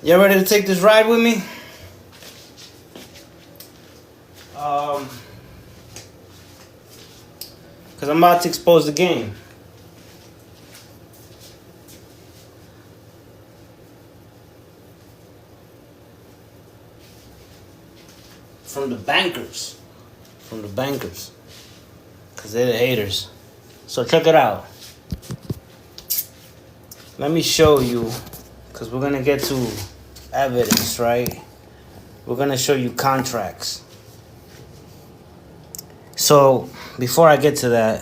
You ready to take this ride with me? Because I'm about to expose the game. From the bankers. From the bankers. Because they're the haters. So check it out. Let me show you. Because we're going to get to evidence, right? We're going to show you contracts. So, before I get to that,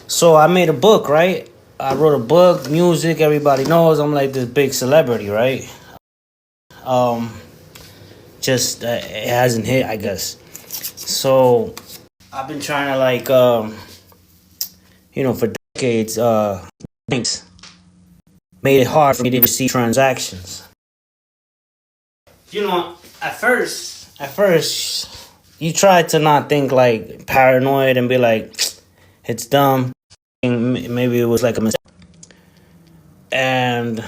so I made a book, right? I wrote a book, music, everybody knows I'm like this big celebrity, right? Just it hasn't hit, I guess. So I've been trying to for decades, banks made it hard for me to receive transactions. At first, you try to not think like paranoid and be like, it's dumb. Maybe it was like a mistake. And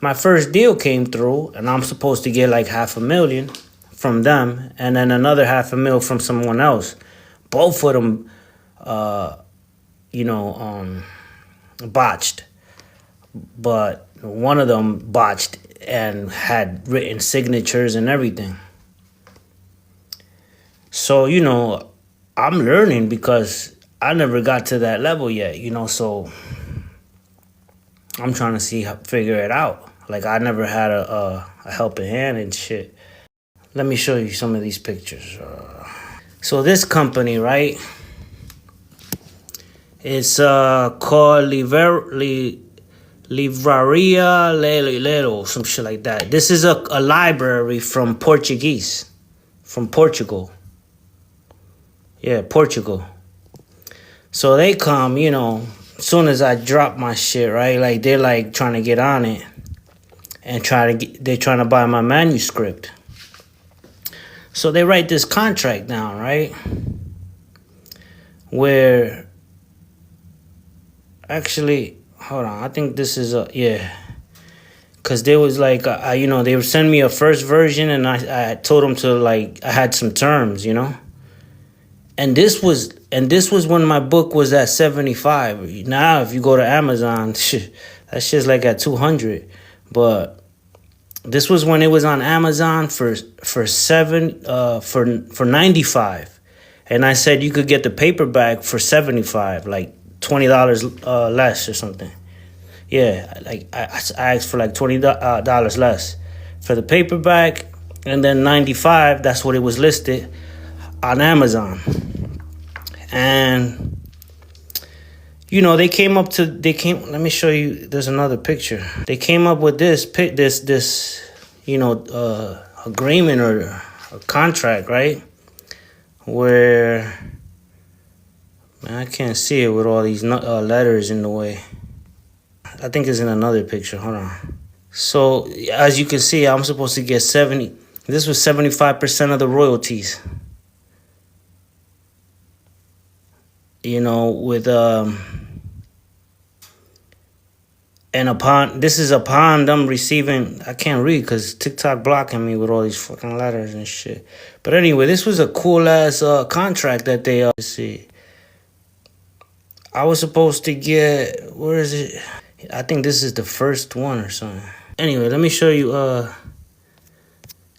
my first deal came through, and I'm supposed to get like $500,000 from them, and then another $500,000 from someone else. Both of them, botched. But one of them botched and had written signatures and everything. So, I'm learning because I never got to that level yet, so I'm trying to figure it out. Like, I never had a helping hand and shit. Let me show you some of these pictures. So this company, right? It's called Livraria Lelo, some shit like that. This is a library from Portugal. Yeah, Portugal. So they come, as soon as I drop my shit, right? Like, they're like trying to get on it and they're trying to buy my manuscript. So they write this contract down, right? Where actually, hold on, I think this is because there was like, they would send me a first version, and I told them to I had some terms, And this was when my book was at 75. Now, if you go to Amazon, that shit's like at 200. But this was when it was on Amazon for 95, and I said you could get the paperback for 75, like $20 less or something. Yeah, like I asked for like $20 less for the paperback, and then 95. That's what it was listed on Amazon. And let me show you. There's another picture. They came up with this agreement or a contract, right? Where, man, I can't see it with all these letters in the way. I think it's in another picture. Hold on. So as you can see, I'm supposed to get 70. This was 75% of the royalties. With and upon them receiving, I can't read because TikTok blocking me with all these fucking letters and shit. But anyway, this was a cool ass contract that they see. I was supposed to get, where is it? I think this is the first one or something. Anyway, let me show you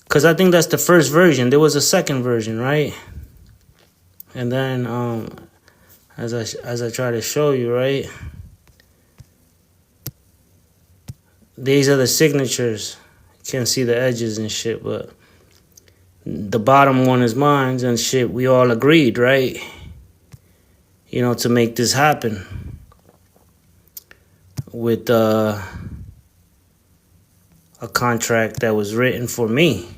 because I think that's the first version. There was a second version, right? And then as I try to show you, right? These are the signatures. You can't see the edges and shit, but the bottom one is mine and shit. We all agreed, right? To make this happen with a contract that was written for me.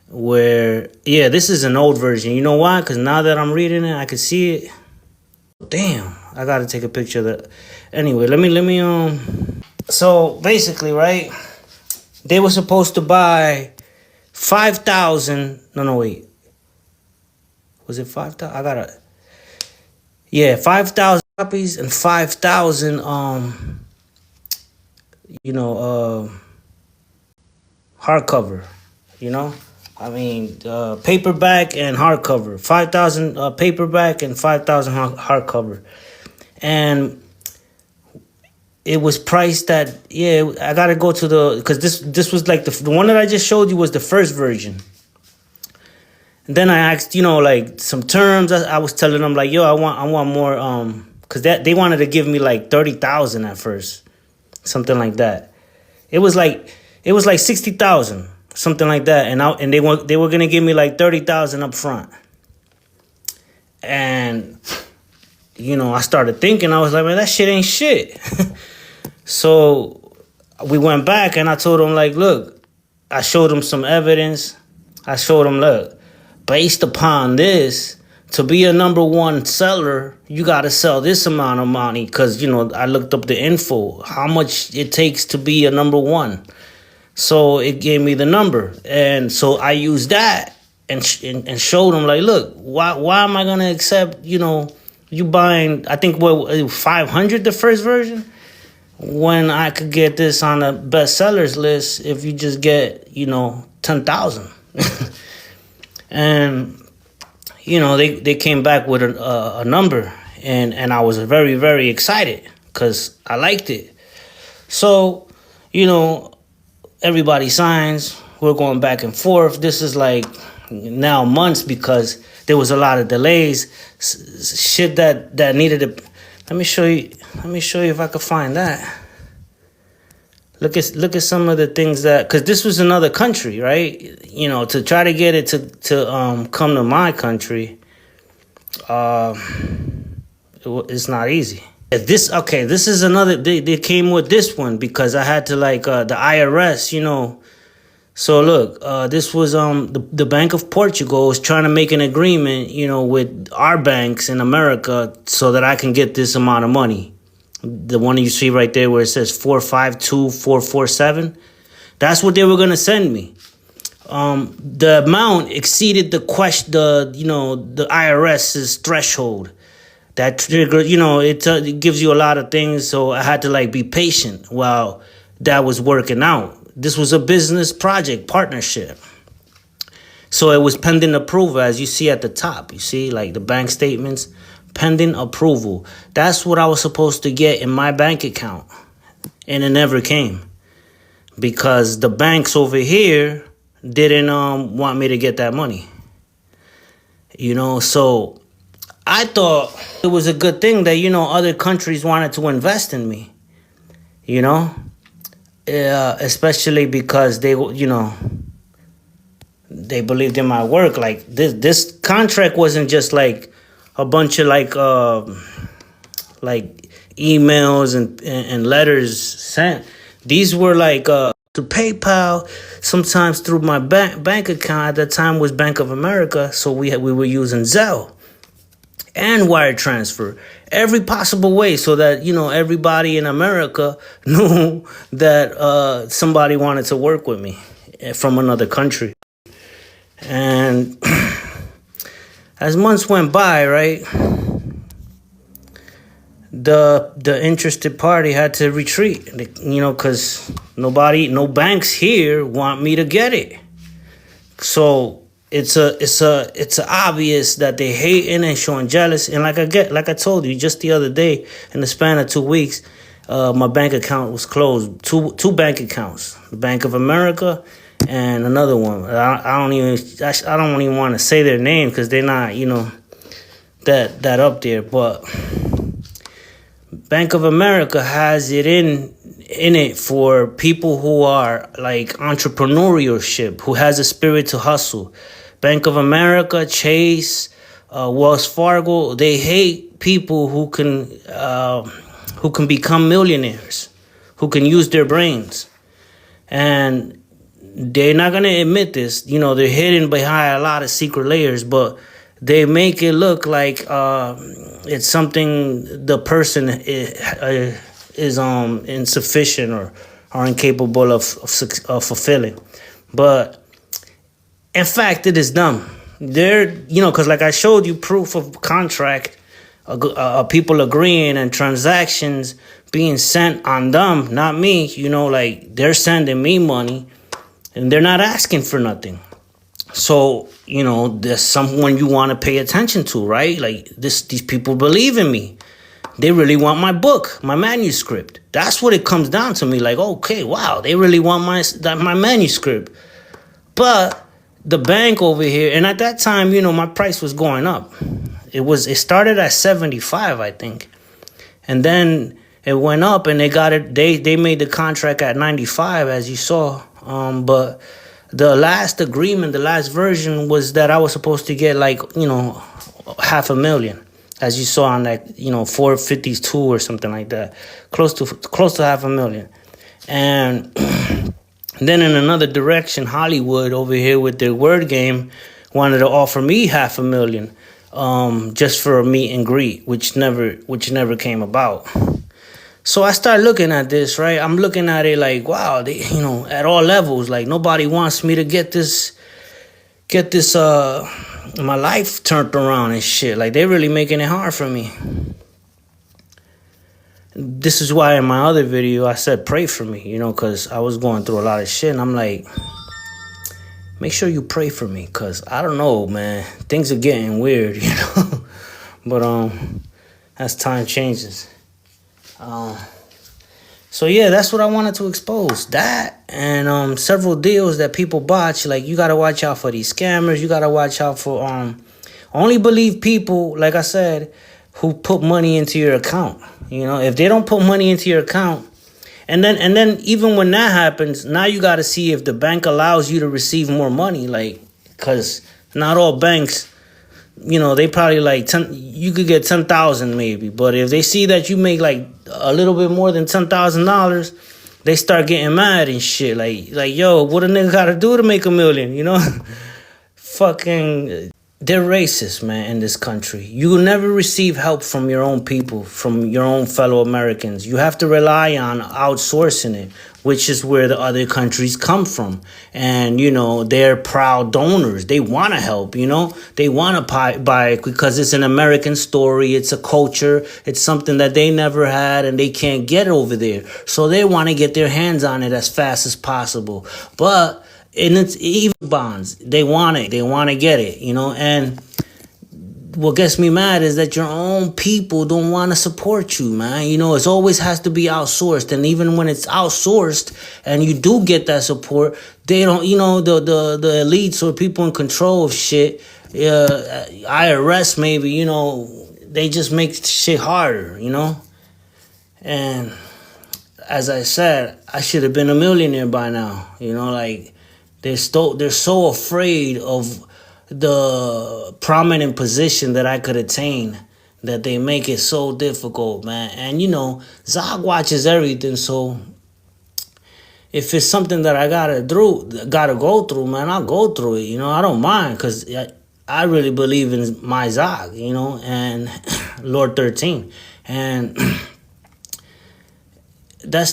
Where, yeah, this is an old version. You know why? Because now that I'm reading it, I can see it. Damn, I gotta take a picture of that. Anyway, let me So basically, right? They were supposed to buy 5,000. No, wait. Was it 5,000? Yeah, 5,000 copies and 5,000 you know hardcover. You know, I mean, paperback and hardcover. 5,000 paperback and 5,000 hardcover, and it was priced at, yeah. I gotta go to the, because this was like the one that I just showed you was the first version. And then I asked, like some terms. I was telling them like, yo, I want more, because they wanted to give me like 30,000 at first, something like that. It was like 60,000, something like that, and they were gonna give me like 30,000 up front. And I started thinking, I was like, man, that shit ain't shit. So we went back and I told him, like, look, I showed him some evidence. I showed him, look, based upon this, to be a number one seller, you got to sell this amount of money. Because, I looked up the info, how much it takes to be a number one. So it gave me the number. And so I used that and showed him, like, look, why am I going to accept, you buying, I think, 500 the first version, when I could get this on the bestsellers list if you just get, 10,000. And, they came back with a number, and I was very, very excited because I liked it. So, everybody signs. We're going back and forth. This is like now months because there was a lot of delays, shit that needed to. Let me show you if I could find that. Look at some of the things that, because this was another country, right? To try to get it to come to my country, it's not easy. This is another. They came with this one because I had to, like, the IRS, So look, this was the Bank of Portugal was trying to make an agreement, with our banks in America so that I can get this amount of money. The one you see right there where it says 452,447. That's what they were gonna send me. The amount exceeded the IRS's threshold. That trigger, it gives you a lot of things. So I had to, like, be patient while that was working out. This was a business project partnership. So it was pending approval, as you see at the top. You see, like, the bank statements, pending approval. That's what I was supposed to get in my bank account. And it never came. Because the banks over here didn't want me to get that money. So I thought it was a good thing that, other countries wanted to invest in me. Especially because they believed in my work. Like, this contract wasn't just like a bunch of like emails and letters sent. These were like to PayPal, sometimes through my bank account. At that time was Bank of America, so we were using Zelle and wire transfer, every possible way, so that everybody in America knew that somebody wanted to work with me from another country. And as months went by, right, the interested party had to retreat, because no banks here want me to get it. So it's obvious that they hating and showing jealous. And like I told you just the other day, in the span of 2 weeks, my bank account was closed. Two bank accounts, the Bank of America and another one. I don't even want to say their name because they're not, that up there. But Bank of America has it in it for people who are like entrepreneurship, who has a spirit to hustle. Bank of America, Chase, Wells Fargo, they hate people who can become millionaires, who can use their brains. And they're not going to admit this. They're hidden behind a lot of secret layers, but they make it look like it's something the person is insufficient or incapable of fulfilling. But in fact, it is dumb. They're, because like I showed you proof of contract people agreeing and transactions being sent on them, not me. Like they're sending me money and they're not asking for nothing. So, there's someone you want to pay attention to, right? Like these people believe in me. They really want my book, my manuscript. That's what it comes down to me. Like, okay, wow, they really want my manuscript. But the bank over here, and at that time, my price was going up. It started at 75, I think. And then it went up and they made the contract at 95, as you saw. But the last agreement, the last version was that I was supposed to get like, $500,000, as you saw on that, 452 or something like that, close to $500,000. And then in another direction, Hollywood over here with their word game wanted to offer me $500,000, just for a meet and greet, which never came about. So I start looking at this, right? I'm looking at it like, wow, at all levels, like nobody wants me to get this, my life turned around and shit. Like they're really making it hard for me. This is why in my other video I said pray for me, because I was going through a lot of shit, and I'm like, make sure you pray for me, because I don't know, man, things are getting weird, But as time changes. So yeah, that's what I wanted to expose. That and several deals that people botch. Like, you gotta watch out for these scammers. You gotta watch out for only believe people, like I said, who put money into your account. If they don't put money into your account, and then even when that happens, now you gotta see if the bank allows you to receive more money. Like, cause not all banks, they probably like you could get 10,000 maybe, but if they see that you make like a little bit more than $10,000, they start getting mad and shit. Like, yo, what a nigga gotta do to make $1 million? Fucking, they're racist, man, in this country. You will never receive help from your own people, from your own fellow Americans. You have to rely on outsourcing it, which is where the other countries come from. And, they're proud donors. They want to help, They want to buy it because it's an American story. It's a culture. It's something that they never had and they can't get over there. So they want to get their hands on it as fast as possible. But, and it's even bonds. They want it. They want to get it, And what gets me mad is that your own people don't want to support you, man. It always has to be outsourced. And even when it's outsourced and you do get that support, they don't, the elites or people in control of shit, IRS maybe, they just make shit harder, And as I said, I should have been a millionaire by now, like they're so afraid of the prominent position that I could attain that they make it so difficult, man. And Zog watches everything, so if it's something that I gotta go through, man, I'll go through it. I don't mind, because I really believe in my Zog, and Lord 13, and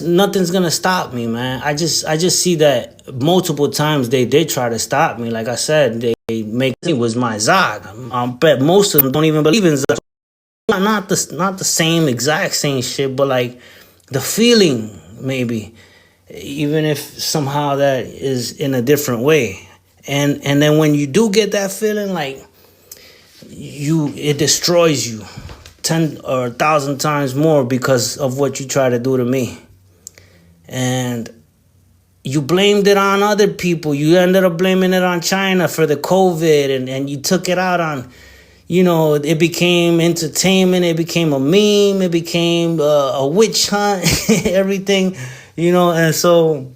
nothing's gonna stop me, man. I just see that multiple times they did try to stop me. Like I said, they make it was my Zog. I bet most of them don't even believe in Zog. Not the exact same shit, but like the feeling maybe, even if somehow that is in a different way. And then when you do get that feeling, like it destroys you 10 or 1,000 times more because of what you try to do to me. And you blamed it on other people. You ended up blaming it on China for the COVID, and you took it out on, it became entertainment. It became a meme. It became a witch hunt, everything, and so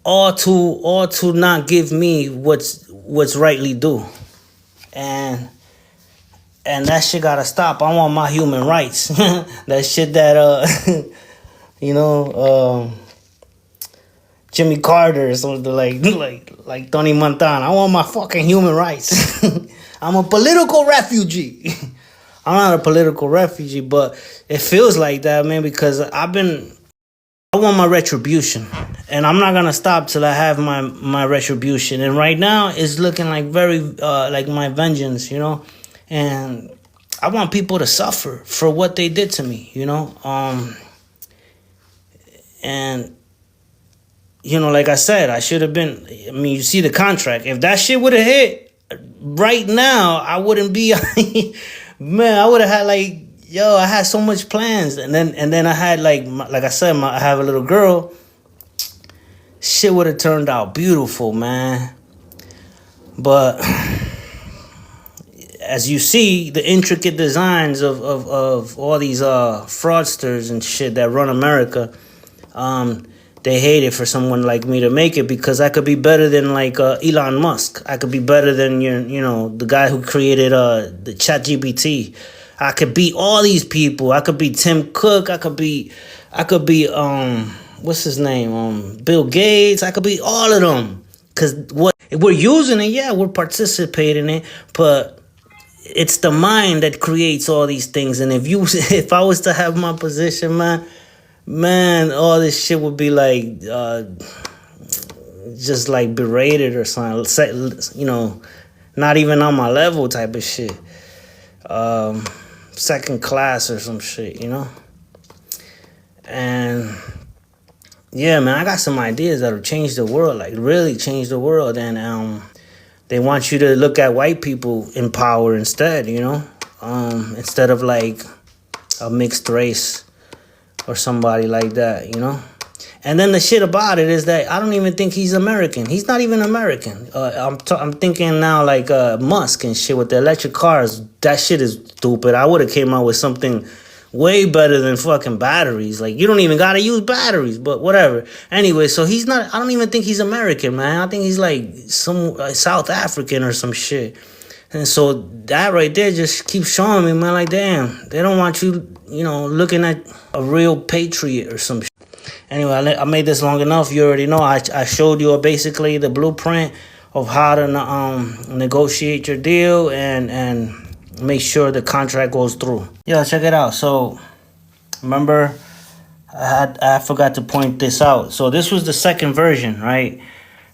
all to not give me what's rightly due. And that shit gotta stop. I want my human rights. That shit that Jimmy Carter or something like Tony Montana. I want my fucking human rights. I'm a political refugee. I'm not a political refugee, but it feels like that, man, because I want my retribution, and I'm not gonna stop till I have my retribution. And right now, it's looking like very like my vengeance, and I want people to suffer for what they did to me, you know? And, you know, like I said, I should have been, I mean, you see the contract. If that shit would have hit right now, I wouldn't be, man, I would have had like, yo, I had so much plans. And then I had like I said, I have a little girl. Shit would have turned out beautiful, man. But as you see, the intricate designs of all these fraudsters and shit that run America, they hate it for someone like me to make it, because I could be better than like Elon Musk. I could be better than the guy who created the ChatGPT. I could beat all these people. I could be Tim Cook. I could be what's his name? Bill Gates. I could be all of them. Cause what we're using it, yeah, we're participating in it, but it's the mind that creates all these things. And if I was to have my position, man, all this shit would be like just like berated or something. Not even on my level type of shit. Second class or some shit, And yeah, man, I got some ideas that'll change the world, like really change the world. And they want you to look at white people in power instead, instead of like a mixed race or somebody like that, And then the shit about it is that I don't even think he's American. He's not even American. I'm thinking now like Musk and shit with the electric cars. That shit is stupid. I would have came out with something way better than fucking batteries. Like, you don't even gotta use batteries, but whatever. Anyway, so he's not, I don't even think he's American, man. I think he's like some South African or some shit. And so that right there just keeps showing me, man, like, damn, they don't want you, looking at a real patriot or some shit. Anyway, I made this long enough. You already know. I showed you basically the blueprint of how to negotiate your deal and make sure the contract goes through. Yeah, check it out. So, remember, I forgot to point this out. So this was the second version, right?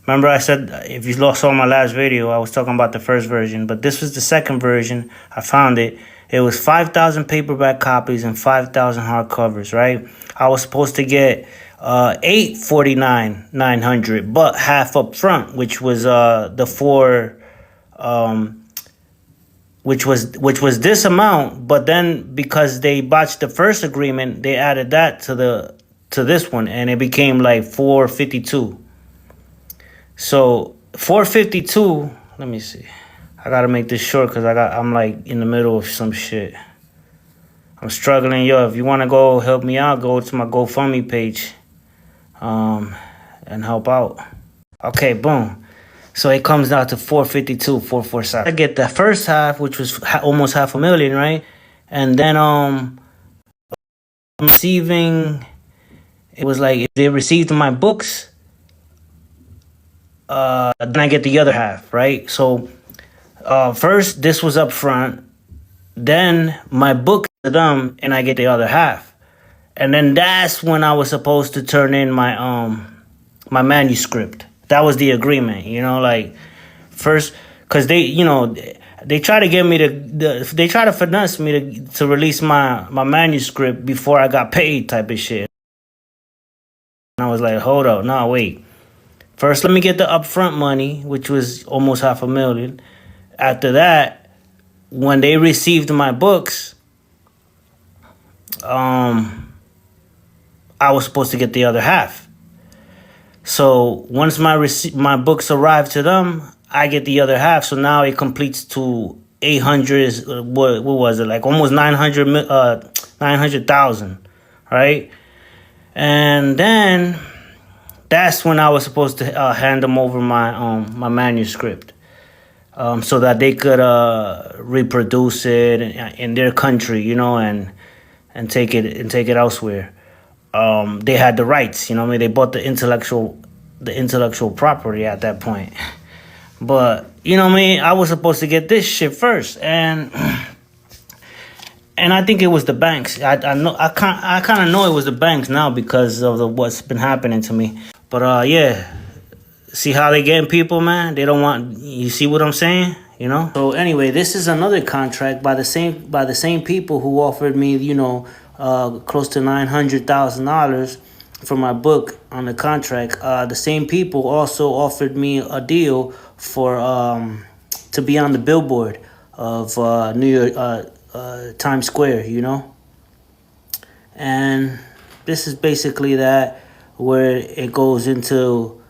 Remember I said, if you saw my last video, I was talking about the first version. But this was the second version. I found it. It was 5,000 paperback copies and 5,000 hardcovers, right? I was supposed to get $849,900, but half up front, which was the four, which was this amount. But then because they botched the first agreement, they added that to this one, and it became like 452. So 452. Let me see. I gotta make this short because I'm like in the middle of some shit. I'm struggling. Yo, if you want to go help me out, go to my GoFundMe page and help out. Okay, boom. So it comes out to 452, 447. I get the first half, which was almost $500,000, right? And then I'm receiving, it was like if they received my books, then I get the other half, right? So first, this was up front. Then my book to them, and I get the other half. And then that's when I was supposed to turn in my my manuscript. That was the agreement, like first, because they try to get me they try to finesse me to release my manuscript before I got paid type of shit. And I was like, hold up, no, wait. First, let me get the upfront money, which was almost $500,000. After that, when they received my books, I was supposed to get the other half. So once my books arrive to them, I get the other half. So now it completes to 800. What was it, like almost 900,000, right? And then that's when I was supposed to hand them over my manuscript, so that they could reproduce it in their country, and take it elsewhere. They had the rights, they bought the intellectual property at that point. But I was supposed to get this shit first, and I think it was the banks. I kind of know it was the banks now because of what's been happening to me. But yeah, see how they getting people, man? They don't want. You see what I'm saying? you know. So anyway, this is another contract by the same people who offered me, you know, close to $900,000 for my book on the contract. The same people also offered me a deal for to be on the billboard of New York Times Square, you know. And this is basically that, where it goes into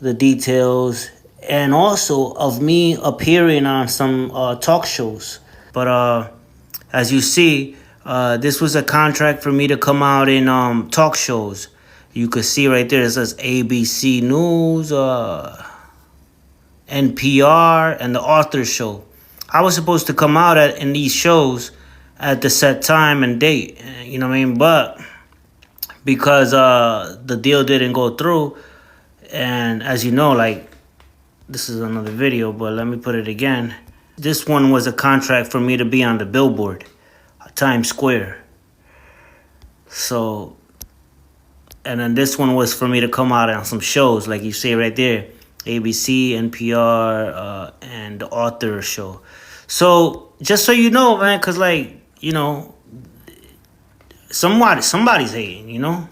the details and also of me appearing on some talk shows. But as you see, this was a contract for me to come out in talk shows. You could see right there, it says ABC News, NPR, and the Author Show. I was supposed to come out in these shows at the set time and date, you know what I mean? But because the deal didn't go through, and as you know, like, this is another video, but let me put it again. This one was a contract for me to be on the billboard, Times Square. So, and then this one was for me to come out on some shows, like you see right there, ABC, NPR, and the Author Show. So, just so you know, man, because, like, you know, somebody's hating, you know?